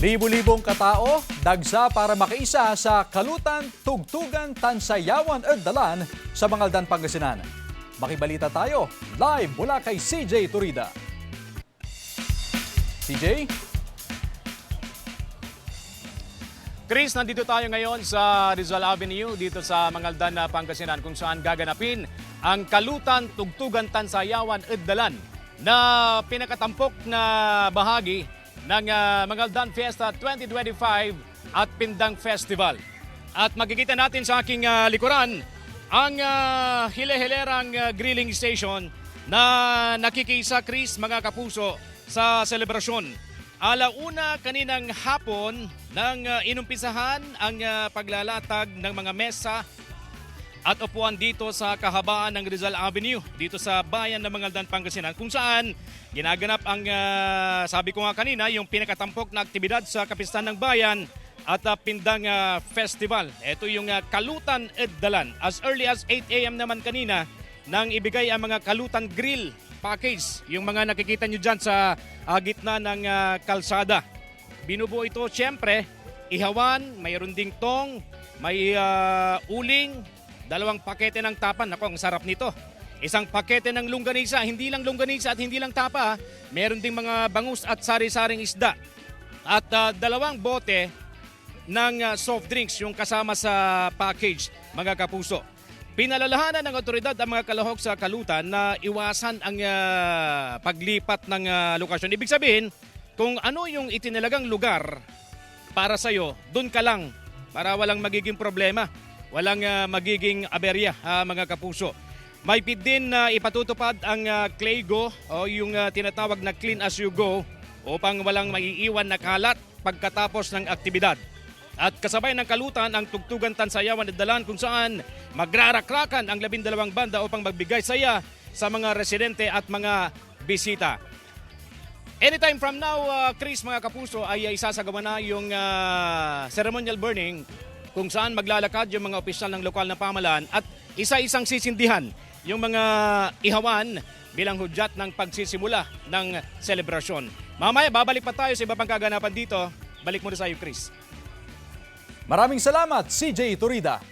Libo-libong katao, dagsa para makiisa sa Kalutan, Tugtugan, Tansayawan at Dalan sa Mangaldan, Pangasinan. Makibalita tayo, live mula kay CJ Turida. CJ? Chris, nandito tayo ngayon sa Rizal Avenue dito sa Mangaldan, Pangasinan kung saan gaganapin ang Kalutan, Tugtugan, Tansayawan at Dalan na pinakatampok na bahagi ng Mangaldan Fiesta 2025 at Pindang Festival. At makikita natin sa aking likuran ang hile-hilerang grilling station na nakikisa, Chris, mga kapuso, sa selebrasyon. Alauna kaninang hapon nang inumpisahan ang paglalatag ng mga mesa at upuan dito sa kahabaan ng Rizal Avenue, dito sa bayan ng Mangaldan, Pangasinan, kung saan ginaganap ang, sabi ko nga kanina, yung pinakatampok na aktibidad sa kapistahan ng bayan at Pindang Festival. Ito yung Kalutan at Dalan. As early as 8 a.m. naman kanina nang ibigay ang mga Kalutan Grill package, yung mga nakikita nyo dyan sa gitna ng kalsada. Binubuo ito, siyempre, ihawan, mayroon ding tong, may uling, 2 pakete ng tapa. Nako, ang sarap nito. Isang pakete ng longganisa, hindi lang longganisa at hindi lang tapa, meron ding mga bangus at sari-saring isda. At 2 bote ng soft drinks yung kasama sa package, mga kapuso. Pinalalahanan ng otoridad ang mga kalahok sa Kalutan na iwasan ang paglipat ng lokasyon. Ibig sabihin, kung ano yung itinalagang lugar para sa'yo, dun ka lang para walang magiging problema, walang magiging aberya, mga kapuso. May pid din na ipatutupad ang CLAYGO o yung tinatawag na Clean As You Go upang walang maiiwan na kalat pagkatapos ng aktibidad. At kasabay ng Kalutan ang Tugtugan, Tansayawan at Dalan kung saan magrarakrakan ang 12 banda upang magbigay saya sa mga residente at mga bisita. Anytime from now, Chris, mga kapuso, ay isasagawa na yung ceremonial burning kung saan maglalakad yung mga opisyal ng lokal na pamahalaan at isa-isang sisindihan yung mga ihawan bilang hudyat ng pagsisimula ng selebrasyon. Mamaya, babalik pa tayo sa iba pang kaganapan dito. Balik muna sa iyo, Chris. Maraming salamat, CJ Turida.